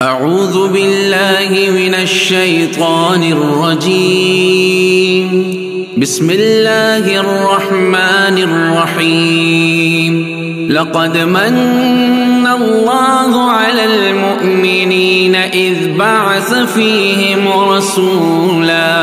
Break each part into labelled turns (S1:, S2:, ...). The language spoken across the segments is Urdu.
S1: اعوذ باللہ من الشیطان الرجیم بسم اللہ الرحمن الرحیم لقد من اللہ علی المؤمنین اذ بعث فیہم رسولا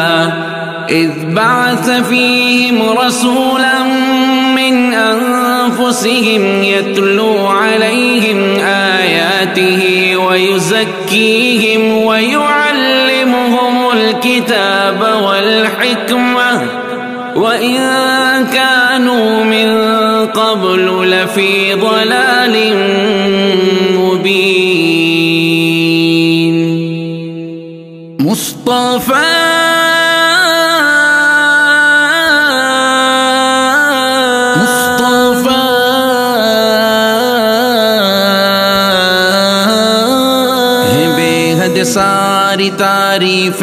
S1: من انفسهم يتلو عليهم آياته ويزكيهم ويعلمهم الكتاب والحكمة وإن كانوا من قبل لفي ضلال مبين مصطفى ساری تعریف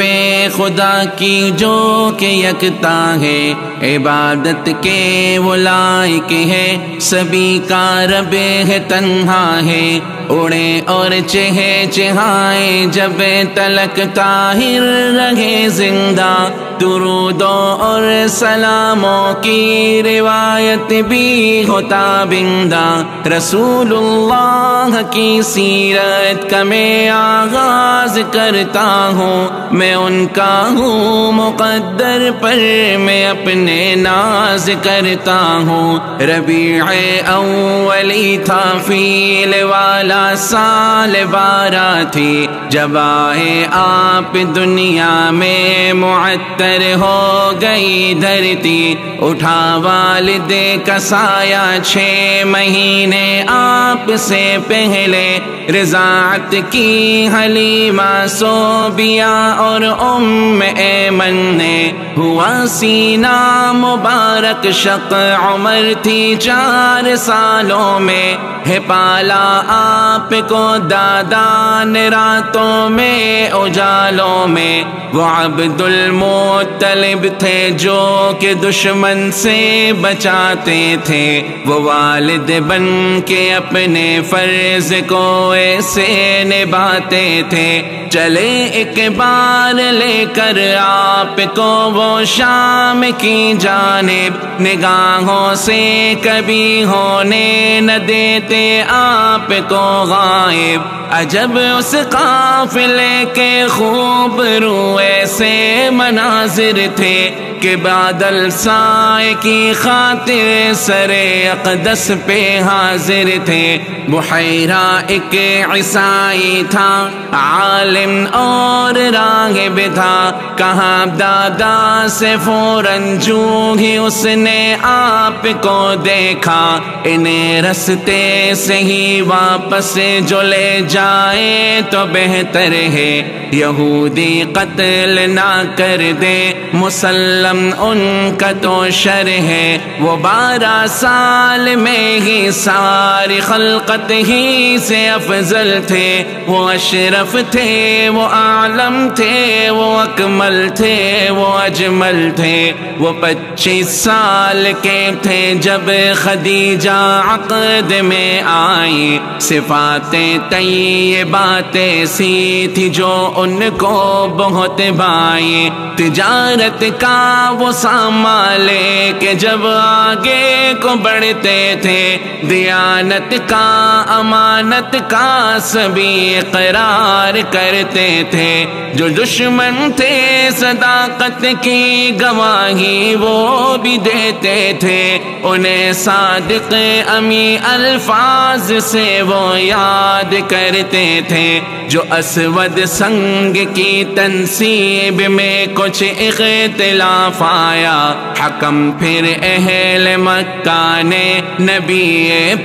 S1: خدا کی جو کہ یکتا ہے، عبادت کے وہ لائق ہے، سبھی کا رب ہے، تنہا ہے، اڑے اور چہے چہائے جب تلک طاہر رہے زندہ، درودوں اور سلاموں کی روایت بھی ہوتا بندہ، رسول اللہ کی سیرت کا میں آغاز کرتا ہوں، میں ان کا ہوں مقدر پر میں اپنے ناز کرتا ہوں، ربیع اولی تھا فیل والا سال 12 تھی جب آئے آپ دنیا میں معطر ہو گئی دھرتی، اٹھا والد کا سایہ 6 مہینے آپ سے پہلے، رضاعت کی حلیمہ صوبیہ اور ام ایمن نے، ہوا سینہ مبارک شق عمر تھی 4 سالوں میں، ہے پالا آپ کو دادان راتوں میں اجالوں میں، وہ عبد المطلب تھے جو کہ دشمن سے بچاتے تھے، وہ والد بن کے اپنے فرض کو ایسے نبھاتے تھے، چلے ایک بار لے کر آپ کو وہ شام کی جانب، نگاہوں سے کبھی ہونے نہ دیتے آپ کو غائب، عجب اس قافلے کے خوب روئے سے مناظر تھے کہ بادل سائے کی خاطر سر اقدس پہ حاضر تھے، بحیرہ ایک عیسائی تھا، عالم اور راہب تھا، کہاں دادا سے فوراً جو ہی اس نے آپ کو دیکھا، انہیں رستے سے ہی واپس جو لے جائے تو بہتر ہے، یہودی قتل نہ کر دے، مسلم ان کا تو شر ہے، وہ 12 سال میں ہی ساری خلقت ہی سے افضل تھے، وہ اشرف تھے، وہ عالم تھے، وہ اکمل تھے، وہ اجمل تھے، وہ 25 سال کے تھے جب خدیجہ عقد میں آئی، صفات طیبات ایسی تھی جو ان کو بہت بھائی، تجارت کا وہ سامان لے کے جب آگے کو بڑھتے تھے، دیانت کا امانت کا سبھی اقرار کرتے تھے، جو دشمن تھے صداقت کی گواہی وہ بھی دیتے تھے، انہیں صادق امی الفاظ سے وہ یاد کرتے تھے، جو اسود سنگ کی تنصیب میں کچھ اختلاف آیا، حکم پھر اہل مکہ نے نبی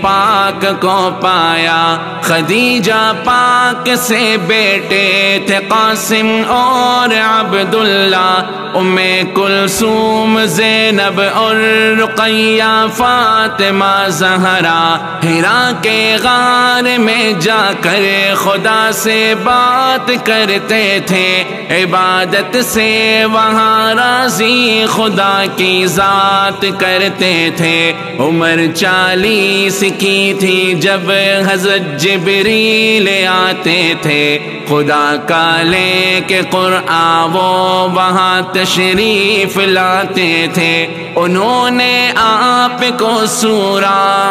S1: پاک کو پایا، خدیجہ پاک سے بیٹے تھے قاسم اور عبداللہ، ام کلثوم زینب اور رقیہ فاطمہ زہرا، حرا کے غار میں جا کر خدا سے بات کرتے تھے، عبادت سے وہاں راضی پیاری خدا کی ذات کرتے تھے۔ عمر 40 کی تھی جب حضرت جبریل آتے تھے، خدا کا لے کے قرآن وہ وہاں تشریف لاتے تھے۔ انہوں نے آپ کو سورہ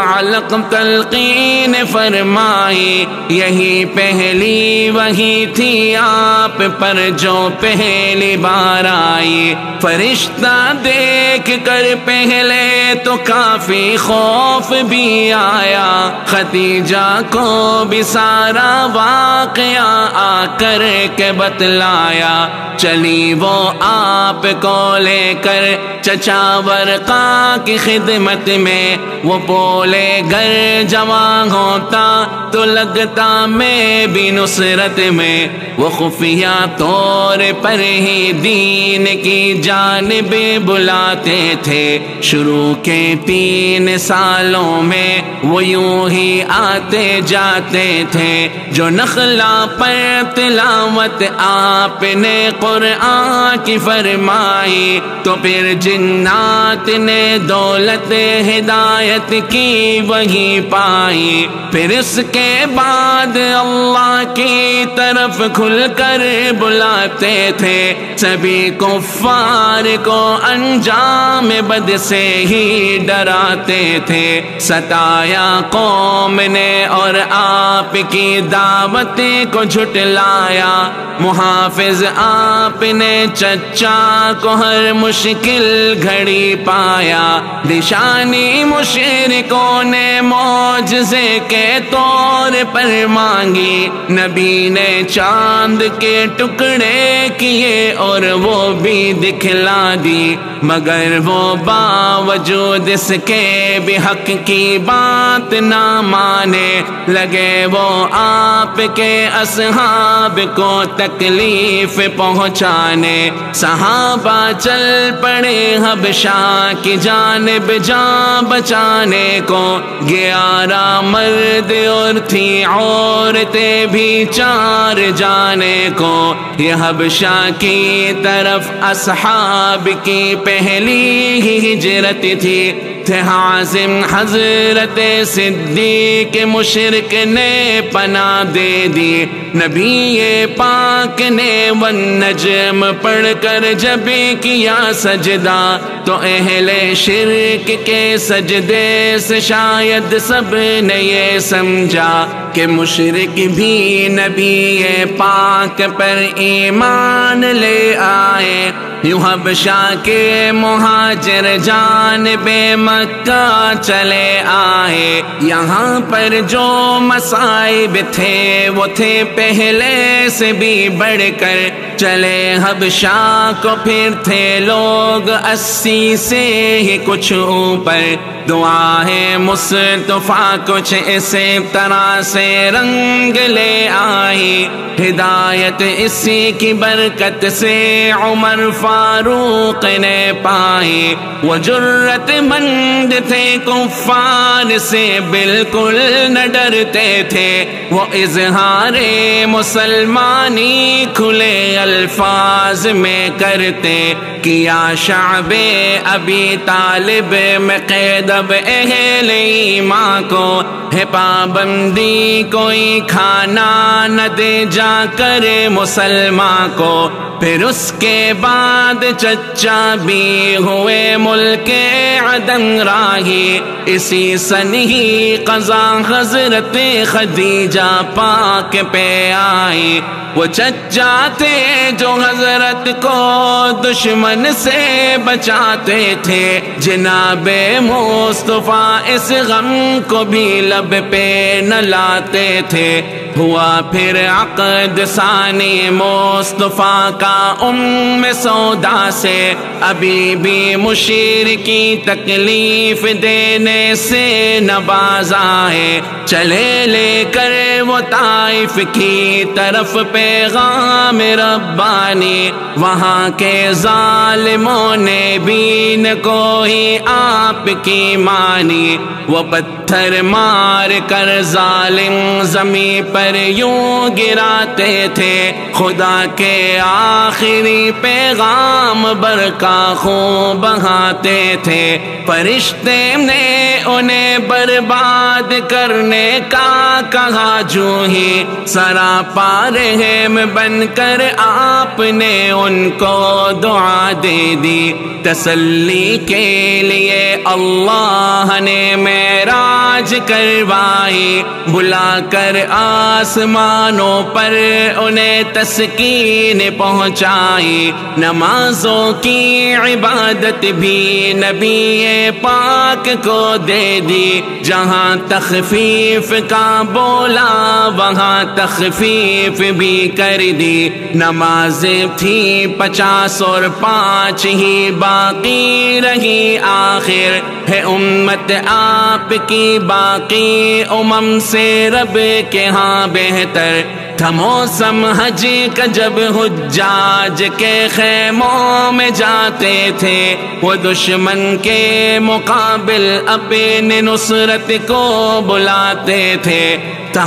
S1: علق تلقین فرمائی، یہی پہلی وحی تھی آپ پر جو پہلی بار آئی۔ فرشتہ دیکھ کر پہلے تو کافی خوف بھی آیا، خدیجہ کو بھی سارا واقعہ آ کر کے بتلایا۔ چلی وہ آپ کو لے کر چچا ورقا کی خدمت میں، وہ بولے گر جوان ہوتا تو لگتا میں بھی نصرت میں۔ وہ خفیہ طور پر ہی دین کی جانب بلاتے تھے، شروع کے 3 سالوں میں وہ یوں ہی آتے جاتے تھے۔ جو نخلا پر تلاوت آپ نے قرآن کی فرمائی، تو پھر جنات نے دولت ہدایت کی وہی پائی۔ پھر اس کے بعد اللہ کی طرف کھل کر بلاتے تھے، سبھی کفار کو انجام بد سے ہی ڈراتے تھے۔ ستایا قوم نے اور آپ کی دعوت کو جھٹلایا، محافظ آپ نے چچا کو ہر مشکل گھڑی پایا۔ نشانی مشرکوں نے معجزے کے طور پر مانگی، نبی نے چاند کے ٹکڑے کیے اور وہ بھی دکھلا دی، مگر وہ باوجود اس کے بھی حق کی بات نہ مانے لگے۔ وہ آپ کے اصحاب کو تکلیف پہنچانے، صحابہ چل پڑے حبشہ کی جانب جان بچانے کو۔ 11 مرد اور تھی عورتیں بھی 4 جانے کو۔ یہ حبشہ کی طرف اصحاب کی پہلی ہی ہجرت تھی، تھے حازم حضرت صدیق مشرک نے پناہ دے دی۔ نبی پاک نے والنجم پڑھ کر جب کیا سجدہ، تو اہل شرک کے سجدے سے شاید سب نے یہ سمجھا کہ مشرک بھی نبی پاک پر ایمان لے آئے۔ یوں حبشہ کے مہاجر جانب مکہ چلے آئے۔ یہاں پر جو مصائب تھے وہ تھے پہلے سے بھی بڑھ کر، چلے حبشہ کو پھر تھے لوگ 80 سے ہی کچھ اوپر۔ دعا ہے مصطفیٰ کچھ اسی طرح سے رنگ لے آئی، ہدایت اسی کی برکت سے عمر فاروق نے پائی۔ وہ جرت مند تھے، کفار سے بالکل نہ ڈرتے تھے، وہ اظہار مسلمانی کھلے الفاظ میں کرتے۔ کیا شعب ابی طالب میں قید اب اہل ایمان کو، ہے پابندی کوئی کھانا نہ دے جا کر مسلمان کو۔ پھر اس کے بعد چچا بھی ہوئے ملک عدن راہی، اسی سن ہی قضا حضرت خدیجہ پاک پہ آئی۔ وہ چچا تھے جو حضرت کو دشمن سے بچاتے تھے، جناب مصطفیٰ اس غم کو بھی لب پہ نہ لاتے تھے۔ ہوا پھر عقد ثانی مصطفیٰ کا ام سودا سے، ابھی بھی مشرکی تکلیف دینے سے نہ باز آئے۔ چلے لے کر وہ طائف کی طرف پیغام ربانی، وہاں کے ظالموں نے بھی نہ کوئی آپ کی مانی۔ وہ پتھر مار کر ظالم زمین پر کر یوں گراتے تھے، خدا کے آخری پیغام برقع خون بہاتے تھے۔ فرشتے نے انہیں برباد کرنے کا کہا، جو ہی سراپا رحم بن کر آپ نے ان کو دعا دے دی۔ تسلی کے لیے اللہ نے معراج کروائی، بلا کر آسمانوں پر انہیں تسکین پہنچائی۔ نمازوں کی عبادت بھی نبی پاک کو دے دی، جہاں تخفیف کا بولا وہاں تخفیف بھی کر دی۔ نمازیں تھی 50 اور 5 ہی باقی رہی، آخر ہے امت آپ کی باقی امم سے رب کے ہاں بہتر تھا موسم حج کا جب حجاج کے خیموں میں جاتے تھے، وہ دشمن کے مقابل اپنے نصرت کو بلاتے تھے۔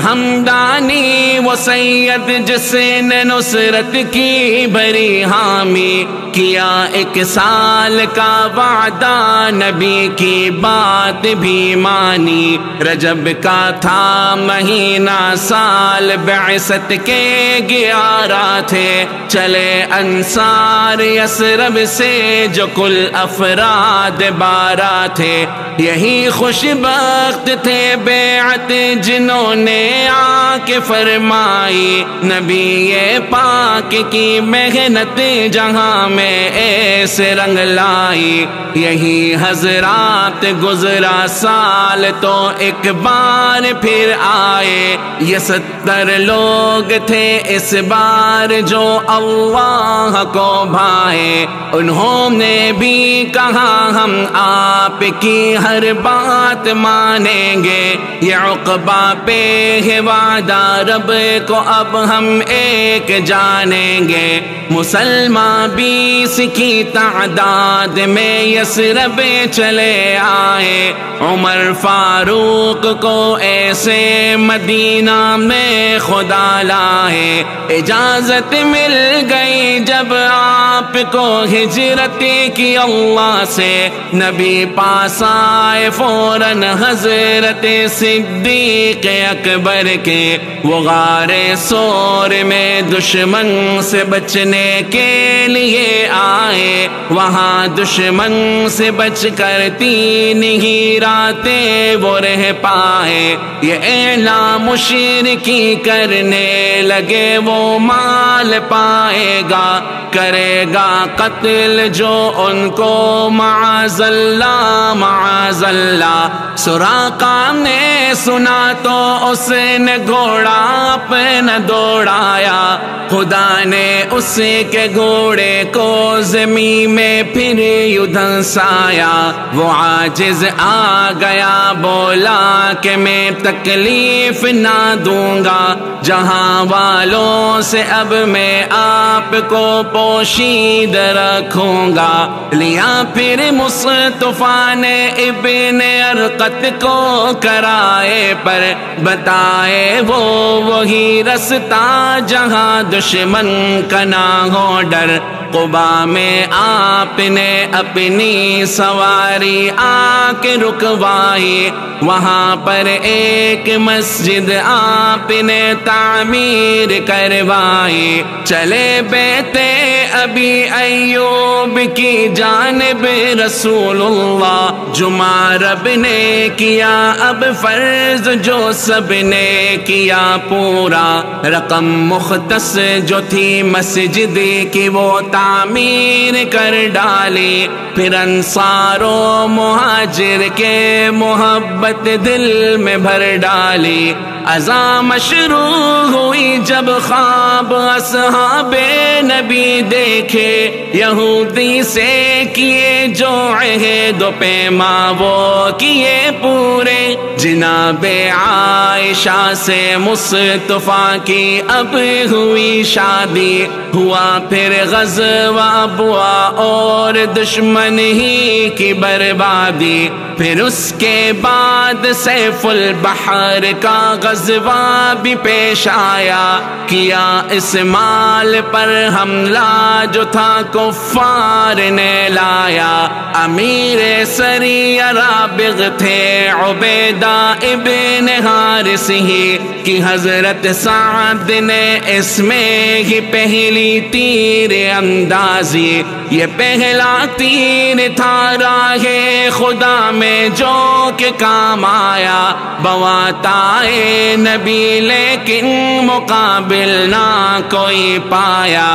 S1: ہمدانی وہ سید جس نے نصرت کی بری حامی، کیا 1 سال کا وعدہ نبی کی بات بھی مانی۔ رجب کا تھا مہینہ، سال بعثت کے 11 تھے، چلے انصار یثرب سے جو کل افراد 12 تھے۔ یہی خوش بخت تھے بیعت جنہوں نے آ کے فرمائی، نبی پاک کی محنت جہاں میں ایسے رنگ لائی۔ یہی حضرات گزرا سال تو ایک بار پھر آئے، یہ 70 لوگ تھے اس بار جو اللہ کو بھائے۔ انہوں نے بھی کہا ہم آپ کی ہر بات مانیں گے، یہ عقبہ پہ ہے وعدہ رب کو اب ہم ایک جانیں گے۔ مسلمان 20 کی تعداد میں یثرب چلے آئے، عمر فاروق کو ایسے مدینہ میں خدا لائے۔ اجازت مل گئی جب آپ کو ہجرت کی اللہ سے، نبی پاس آئے فوراً حضرت صدیق اکبر کے۔ وہ غار سور میں دشمن سے بچنے کے لیے آئے، وہاں دشمن سے بچ کر 3 ہی راتیں وہ رہ پائے۔ یہ اعلان مشرکی کرنے لگے وہ مال پائے گا، کرے گا قتل جو ان کو معاذ اللہ معاذ اللہ۔ سراقہ نے سنا تو اس نے گھوڑا اپنا دوڑایا، خدا نے اس کے گھوڑے کو زمین میں پھر یوں دھنسایا۔ وہ عاجز آ گیا بولا کہ میں تکلیف نہ دوں گا، جہاں والوں سے اب میں آپ کو پوشید رکھوں گا۔ لیا پھر مصطفیٰ نے ابن ارقط کو کرائے پر، بتائے وہ وہی رستہ جہاں دشمن کا نہ ہو ڈر۔ قبا میں آپ نے اپنی سواری آ کے رکوائی، وہاں پر ایک مسجد آپ نے تعمیر کروائی۔ چلے بیت ابی ایوب کی جانب رسول اللہ، جمعہ رب نے کیا اب فرض جو سب نے کیا پورا۔ رقم مختص جو تھی مسجد کی وہ تعمیر کر ڈالی، پھر انصار و مہاجر کے محبت دل میں بھر ڈالی۔ اذان مشروع ہوئی جب خواب اصحاب نبی دیکھے، یہودی سے کیے جو عہد و پیما وہ کیے پورے۔ جناب عائشہ سے مصطفیٰ کی اب ہوئی شادی، ہوا پھر غزوہ ابوا اور دشمن ہی کی بربادی۔ پھر اس کے بعد سیف البحر کا غزوہ غزوہ بھی پیش آیا، کیا اس مال پر حملہ جو تھا کفار نے لایا۔ امیر سریہ رابغ تھے عبیدہ ابن حارث ہی، کہ حضرت سعد نے اس میں ہی پہلی تیر اندازی۔ یہ پہلا تیر تھا راہ خدا میں جو کہ کام آیا، بواتائے نبی لیکن مقابل نہ کوئی پایا۔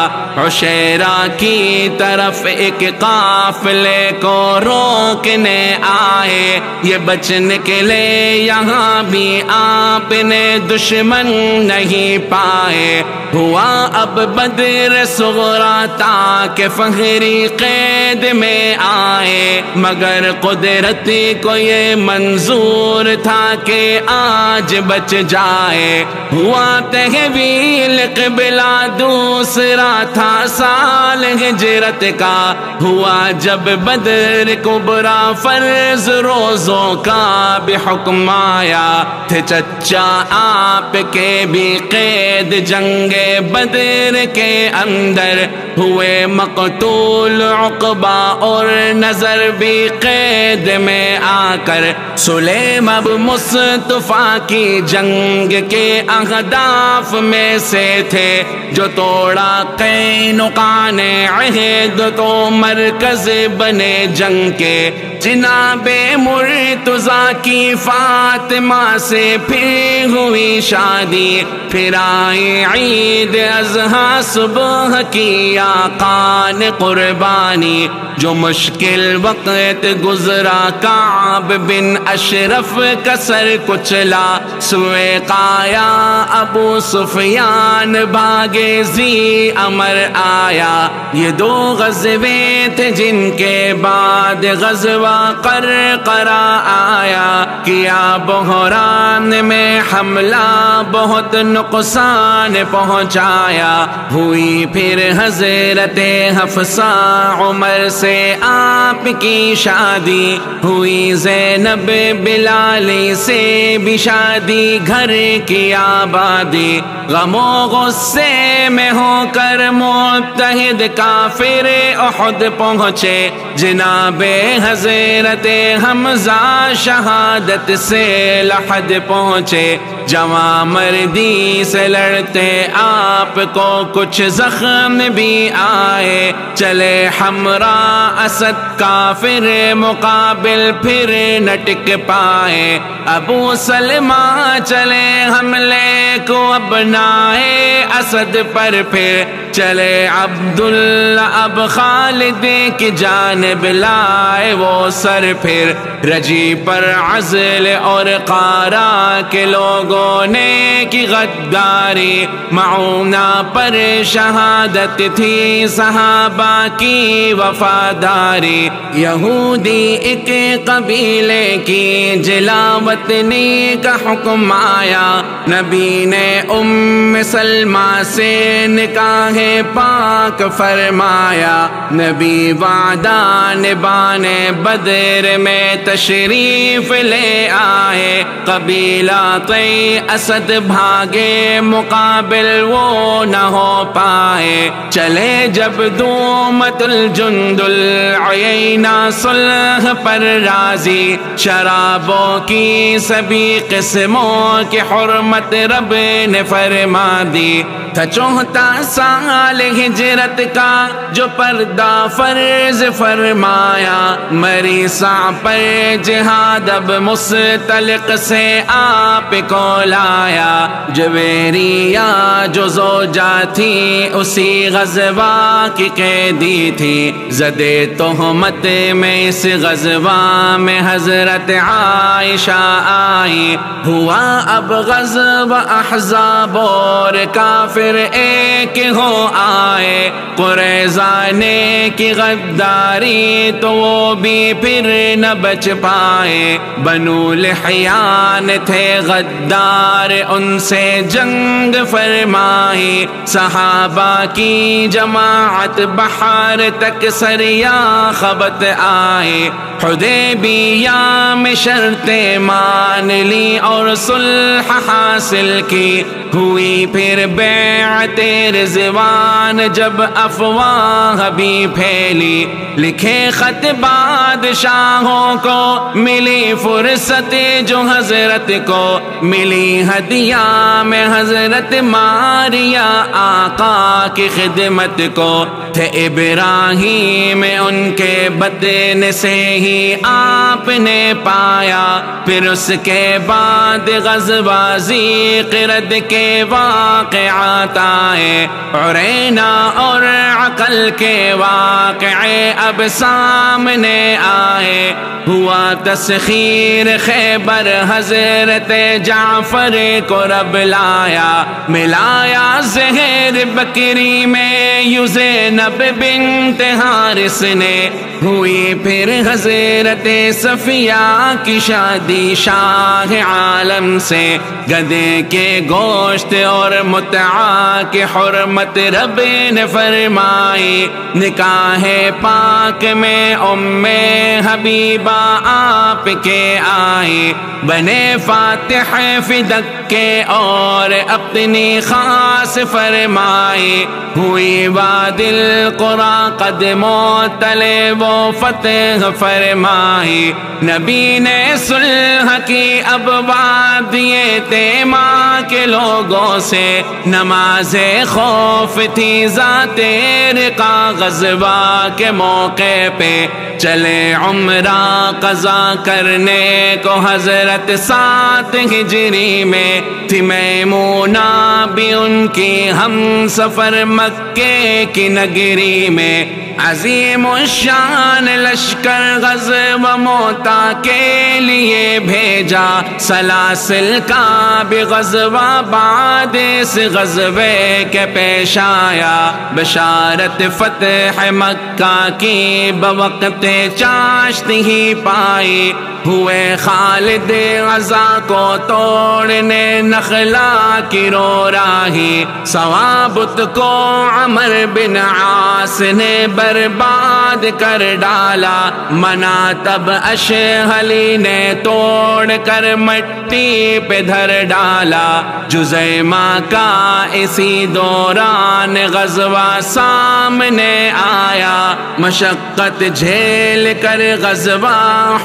S1: عشیرہ کی طرف ایک قافلے کو روکنے آئے، یہ بچ نکلے یہاں بھی آپ نے دشمن نہیں پائے۔ ہوا اب بدر صغریٰ تاکہ فخری قید میں آئے، مگر قدرت کو یہ منظور تھا کہ آج بچ جائے۔ ہوا تحویل قبلہ دوسرا تھا سال ہجرت کا، ہوا جب بدر کبریٰ فرض روزوں کا بھی حکم آیا۔ تھے چچا آپ کے بھی قید جنگ بدر کے اندر، ہوئے مقتول عقبہ اور نظر بھی قید میں آ کر۔ سلیم اب مصطفیٰ کی جنگ کے اہداف میں سے تھے، جو توڑا قینقاع نے عہد تو مرکز بنے جنگ کے۔ جناب مرتضیٰ کی فاطمہ سے پھر ہوئی شادی، پھر آئی عید اضحیٰ صبح کی آقا نے قربانی۔ جو مشکل وقت گزرا کعب بن اشرف کا سر کچلا، سوئے قایا ابو سفیان بھاگے ذی امر آیا۔ یہ دو غزوے تھے جن کے بعد غزوہ قرقرہ آیا، کیا بحران میں حملہ بہت نقصان پہنچایا۔ ہوئی پھر حضرت حفصہ عمر سے آپ کی شادی، ہوئی زینب بلالی سے بھی شادی، گھر کی آبادی۔ غم و غصے میں ہو کر متحد کافر احد پہنچے، جناب حضرت حمزہ شہادت سے لحد پہنچے۔ جوان مردی سے لڑتے آپ کو کچھ زخم بھی آئے، چلے حمراء اسد کافر مقابل پھر نہ ٹک پائے۔ ابو سلمہ چلے حملے کو ابنائے اسد پر، پھر چلے عبداللہ اب خالد کی جانب لائے وہ سر، پھر رجی پر عزل اور قارا کے لوگوں نے کی غداری، معونہ پر شہادت تھی صحابہ کی وفاداری۔ یہودی ایک قبیلے کی جلاوطنی کا حکم آیا، نبی نے ام سلمہ سے نکاح پاک فرمایا۔ نبی وعدہ نبانے بدر میں تشریف لے آئے، قبیلہ طی اسد بھاگے مقابل وہ نہ ہو پائے۔ چلے جب دومت الجند العینہ صلح پر راضی، شرابوں کی سبھی قسموں کی حرمت رب نے فرما دی۔ تھا 34 سال ہجرت کا جو پردہ فرض فرمایا، مریسا پر جہاد اب مستلق سے آپ کو لایا۔ جویریہ جو زوجہ تھی اسی غزوہ کی قیدی تھی، زدے تہمت میں اس غزوہ میں حضرت عائشہ آئی۔ ہوا اب غزوہ احزاب اور کافر ایک کہ ہو آئے قریظہ نے کی غداری تو وہ بھی پھر نہ بچ پائے، بنو لحیان تھے غدار ان سے جنگ فرمائی، صحابہ کی جماعت بحر تک سریا خبت آئے، حدیبیہ میں شرطیں مان لی اور صلح حاصل کی، ہوئی پھر بیعت رضوان جب افواہ بھی پھیلی، لکھے خط بادشاہوں کو ملی فرصت جو حضرت کو ملی، ہدیہ میں حضرت ماریا آقا کی خدمت کو، تھے ابراہیم ان کے بدن سے ہی آپ نے پایا، پھر اس کے بعد غزوہ ذیقرد کے واقعات آئے، عرینا اور عقل کے واقعے اب سامنے آئے، ہوا تسخیر خیبر حضرت جعفر کو رب لایا، ملایا زہر بکری میں یوں زینب بنت حارث نے، ہوئی پھر حضرت صفیہ کی شادی شاہ عالم سے، گدے کے گوشت اور متعا کی حرمت رب نے فرمائی، نکاح پاک میں ام حبیبہ آپ کے آئی، بنے فاتح فدق کے اور اپنی خاص فرمائی، ہوئی وادی القریٰ قدموں تلے وہ فتح فرمائی، نبی نے صلح کی ابواب دیے تھے ماں کے لوگوں سے، نماز خوف تھی ذات رقا، غزوہ کے موقع پہ چلے عمرہ قضا کرنے کو حضرت 7 ہجری میں، تھی میمونہ بھی ان کی ہم سفر مکے کی نگری میں، عظیم الشان لشکر غزوہ موتا کے لیے بھیجا، سلاسل کا بھی غزوہ بعد اس غزوے کے پیش آیا، بشارت فتح مکہ کی بوقت چاشت ہی پائی، ہوئے خالد غزہ کو توڑنے نخلا کی رو راہی، ثوابت کو عمر بن عاص نے برباد کر ڈالا، مناتب اشہلی نے توڑ کر مٹی پہ دھر ڈالا، جزیمہ کا اسی دوران غزوہ سامنے آیا، مشقت جھیل کر غزوہ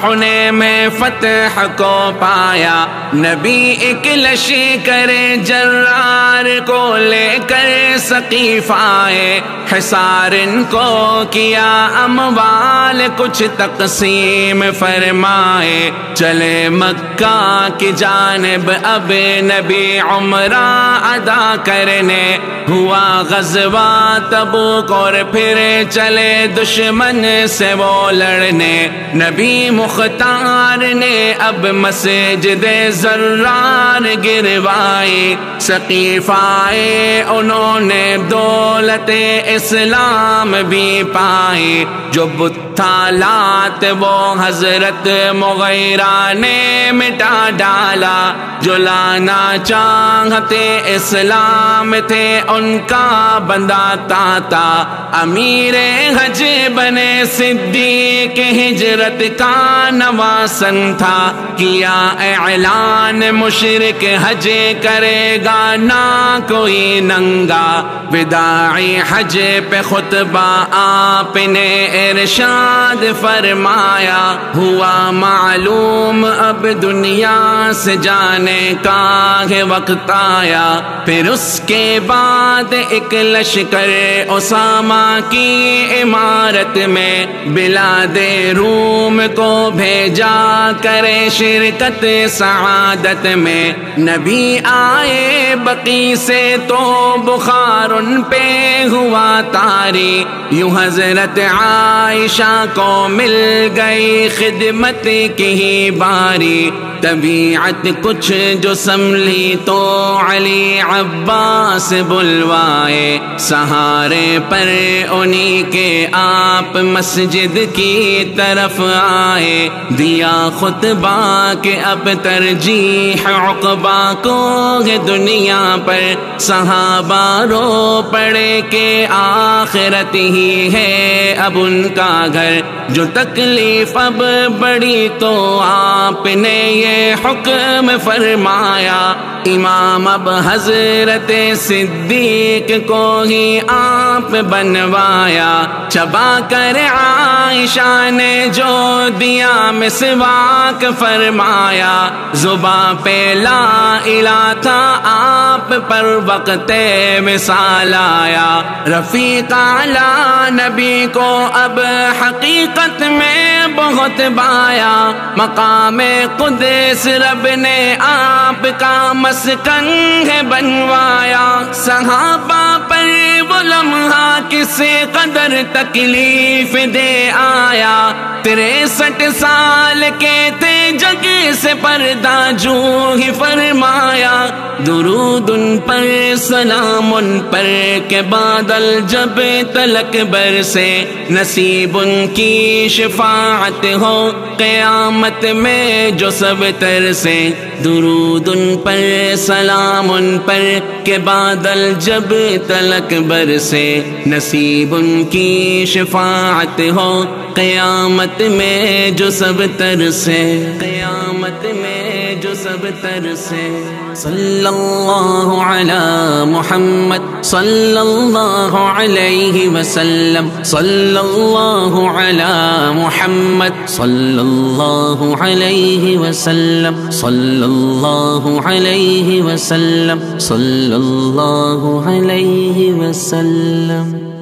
S1: حنین میں فتح کو پایا، نبی ایک لشکر جرار کو لے کر ثقیف آئے، حصار ان کو کیا اموال کچھ تقسیم فرمائے، چلے مکہ کی جانب اب نبی عمرہ ادا کرنے، ہوا غزوہ تبوک اور پھر چلے دشمن سے وہ لڑنے، نبی مختار نے اب مسجد زرار گروائی، ثقیف آئے انہوں نے دولت اسلام بھی پائی، جو بتھا لات وہ حضرت مغیرہ نے مٹا ڈالا، جو لانا چاہتے اسلام تھے ان کا بندہ تاتا، امیر حج بنے صدیق ہجرت کا نواسن تھا، کیا اعلان مشرک حج کرے گا نہ کوئی ننگا، وداعی حج پہ خطبہ آپ نے ارشاد فرمایا، ہوا معلوم اب دنیا سے جانے کا ہے وقت آیا، پھر اس کے بعد ایک لشکر اسامہ کی عمارت میں بلاد روم کو بھیجا کرے شرکت سعادت میں، نبی آئے بقی سے تو بخار ان پہ ہوا طاری، یوں حضرت عائشہ کو مل گئی خدمت کی ہی باری، طبیعت کچھ جو سنبھلی تو علی عباس بلوائے سہارے پر انہی کے آپ مسجد کی طرف آئے دیا خطبہ کہ اب ترجیح عقبہ کو ہے دنیا پر صحابہ رو پڑے کہ آخرت ہی ہے اب ان کا گھر جو تکلیف اب بڑی تو آپ نے یہ حکم فرمایا امام اب حضرت صدیق کو ہی آپ بنوایا چبا کر عائشہ نے جو دیا مسواک فرمایا زباں پہ لا الہ تھا آپ پر وقت وصال آیا رفیق اعلی نبی کو اب حقیقت میں بہت بایا مقام قدس رب نے آپ کا مسکن ہے بنوایا صحابہ پر وہ لمحہ کس قدر تکلیف دے آیا 63 سال کے تھے جگ سے پردہ جو ہی فرمایا درود ان پر سلام ان پر کہ بادل جب تلک برسے نصیب ان کی شفاعت ہو قیامت میں جو سب ترسے درود ان پر سلام ان پر کہ بادل جب تلک برسے نصیب ان کی شفاعت ہو قیامت میں جو سب ترسے قیامت میں جو سب ترسے صلی اللہ علی محمد صلی اللہ علیہ وسلم صلی اللہ علی محمد صلی اللہ علیہ وسلم صلی اللہ علیہ وسلم صلی اللہ علیہ وسلم